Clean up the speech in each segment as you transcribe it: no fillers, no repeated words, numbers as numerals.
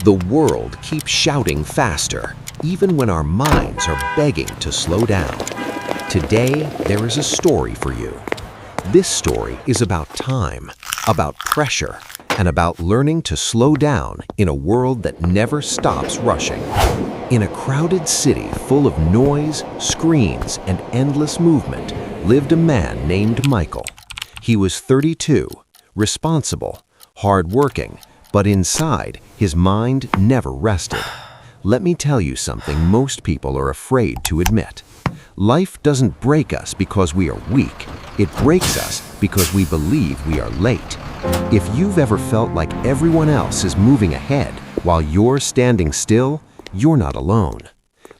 The world keeps shouting faster, even when our minds are begging to slow down. Today, there is a story for you. This story is about time, about pressure, and about learning to slow down in a world that never stops rushing. In a crowded city full of noise, screens, and endless movement, lived a man named Michael. He was 32, responsible, hardworking, but inside, his mind never rested. Let me tell you something most people are afraid to admit. Life doesn't break us because we are weak. It breaks us because we believe we are late. If you've ever felt like everyone else is moving ahead while you're standing still, you're not alone.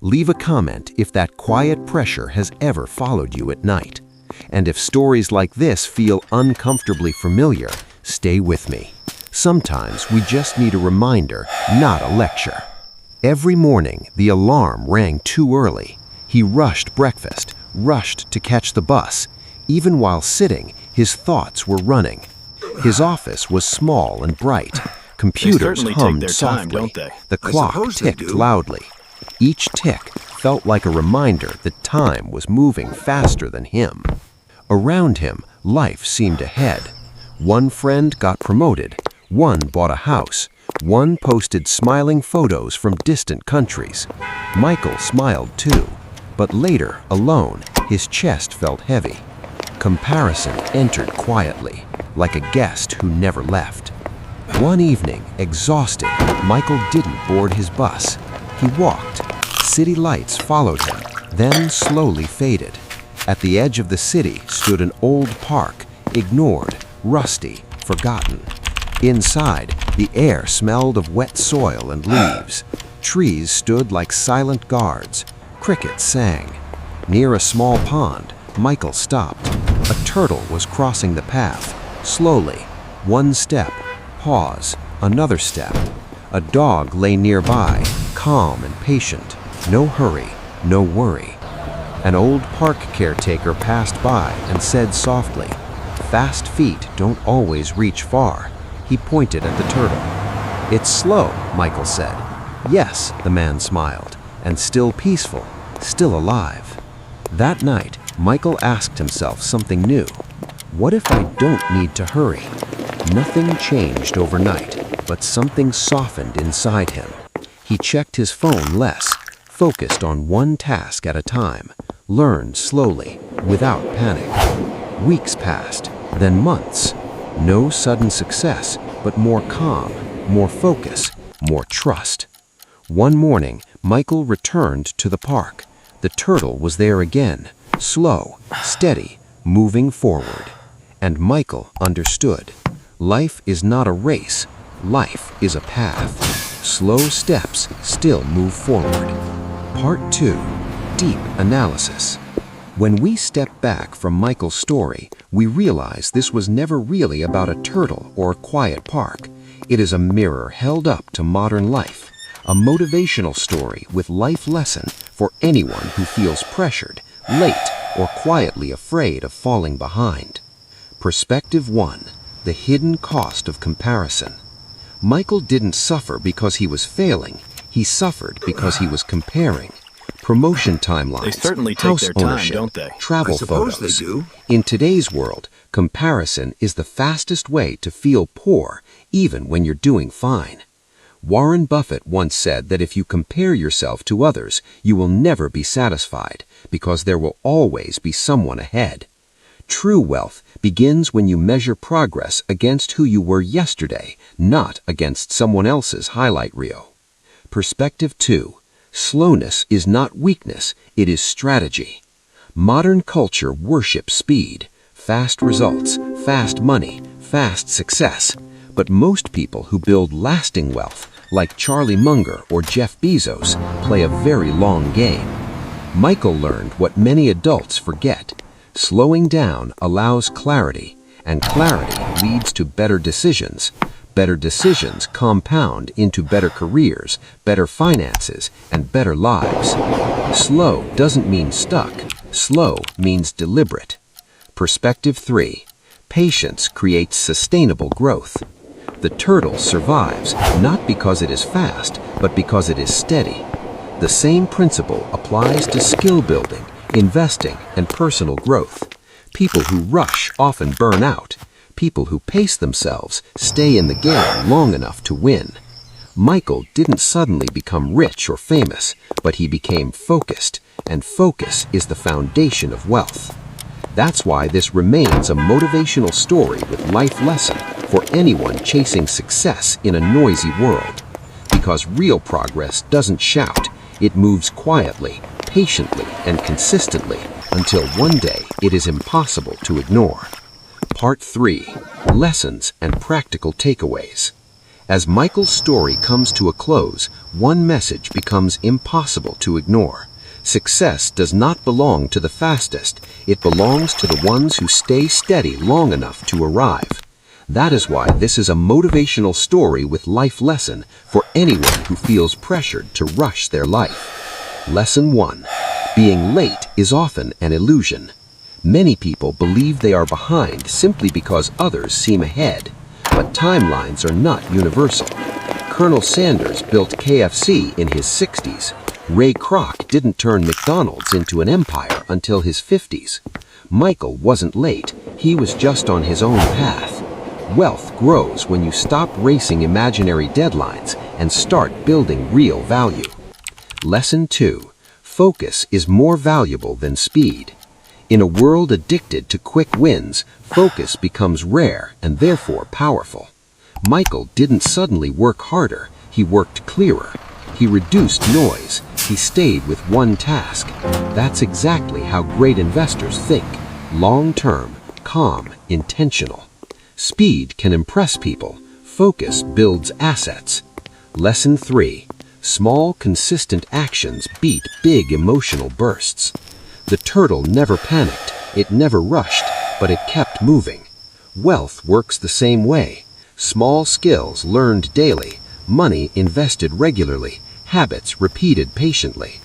Leave a comment if that quiet pressure has ever followed you at night. And if stories like this feel uncomfortably familiar, stay with me. Sometimes we just need a reminder, not a lecture. Every morning, the alarm rang too early. He rushed breakfast, rushed to catch the bus. Even while sitting, his thoughts were running. His office was small and bright. Computers hummed softly. The clock ticked loudly. Each tick felt like a reminder that time was moving faster than him. Around him, life seemed ahead. One friend got promoted. One bought a house. One posted smiling photos from distant countries. Michael smiled too, but later, alone, his chest felt heavy. Comparison entered quietly, like a guest who never left. One evening, exhausted, Michael didn't board his bus. He walked. City lights followed him, then slowly faded. At the edge of the city stood an old park, ignored, rusty, forgotten. Inside, the air smelled of wet soil and leaves. Trees stood like silent guards. Crickets sang. Near a small pond, Michael stopped. A turtle was crossing the path. Slowly, one step, pause, another step. A dog lay nearby, calm and patient. No hurry, no worry. An old park caretaker passed by and said softly, "Fast feet don't always reach far." He pointed at the turtle. "It's slow," Michael said. "Yes," the man smiled, "and still peaceful, still alive." That night, Michael asked himself something new. What if I don't need to hurry? Nothing changed overnight, but something softened inside him. He checked his phone less, focused on one task at a time, learned slowly, without panic. Weeks passed, then months. No sudden success, but more calm, more focus, more trust. One morning, Michael returned to the park. The turtle was there again, slow, steady, moving forward. And Michael understood. Life is not a race. Life is a path. Slow steps still move forward. Part 2. Deep Analysis. When we step back from Michael's story, we realize this was never really about a turtle or a quiet park. It is a mirror held up to modern life, a motivational story with life lesson for anyone who feels pressured, late, or quietly afraid of falling behind. Perspective 1. The hidden cost of comparison. Michael didn't suffer because he was failing. He suffered because he was comparing. Promotion timelines, They certainly take house their time, ownership, don't they? travel I suppose photos. they do. In today's world, comparison is the fastest way to feel poor, even when you're doing fine. Warren Buffett once said that if you compare yourself to others, you will never be satisfied, because there will always be someone ahead. True wealth begins when you measure progress against who you were yesterday, not against someone else's highlight reel. Perspective 2. Slowness is not weakness, it is strategy. Modern culture worships speed, fast results, fast money, fast success. But most people who build lasting wealth, like Charlie Munger or Jeff Bezos, play a very long game. Michael learned what many adults forget. Slowing down allows clarity, and clarity leads to better decisions. Better decisions compound into better careers, better finances, and better lives. Slow doesn't mean stuck. Slow means deliberate. Perspective 3. Patience creates sustainable growth. The turtle survives not because it is fast, but because it is steady. The same principle applies to skill building, investing, and personal growth. People who rush often burn out. People who pace themselves stay in the game long enough to win. Michael didn't suddenly become rich or famous, but he became focused, and focus is the foundation of wealth. That's why this remains a motivational story with life lesson for anyone chasing success in a noisy world. Because real progress doesn't shout, it moves quietly, patiently, and consistently until one day it is impossible to ignore. Part 3. Lessons and Practical Takeaways. As Michael's story comes to a close, one message becomes impossible to ignore. Success does not belong to the fastest, it belongs to the ones who stay steady long enough to arrive. That is why this is a motivational story with life lesson for anyone who feels pressured to rush their life. Lesson 1. Being late is often an illusion. Many people believe they are behind simply because others seem ahead. But timelines are not universal. Colonel Sanders built KFC in his 60s. Ray Kroc didn't turn McDonald's into an empire until his 50s. Michael wasn't late, he was just on his own path. Wealth grows when you stop racing imaginary deadlines and start building real value. Lesson 2. Focus is more valuable than speed. In a world addicted to quick wins, focus becomes rare and therefore powerful. Michael didn't suddenly work harder, he worked clearer. He reduced noise, he stayed with one task. That's exactly how great investors think. Long-term, calm, intentional. Speed can impress people, focus builds assets. Lesson 3. Small, consistent actions beat big emotional bursts. The turtle never panicked, it never rushed, but it kept moving. Wealth works the same way. Small skills learned daily, money invested regularly, habits repeated patiently.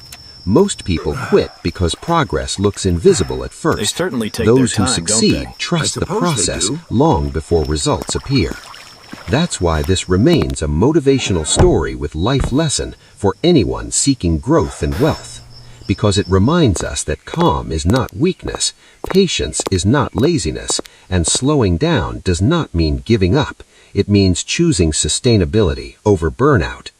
Most people quit because progress looks invisible at first. They certainly take Those their who time, succeed don't they? trust the I suppose they process do. long before results appear. That's why this remains a motivational story with life lesson for anyone seeking growth and wealth. Because it reminds us that calm is not weakness, patience is not laziness, and slowing down does not mean giving up. It means choosing sustainability over burnout.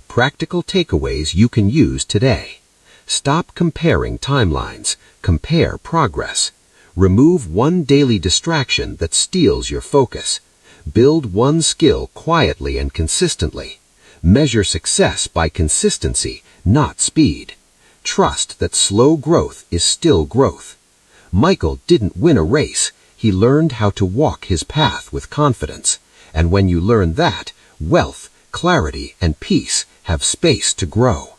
Practical takeaways you can use today. Stop comparing timelines. Compare progress. Remove one daily distraction that steals your focus. Build one skill quietly and consistently. Measure success by consistency, not speed. Trust that slow growth is still growth. Michael didn't win a race. He learned how to walk his path with confidence. And when you learn that, wealth, clarity, and peace have space to grow.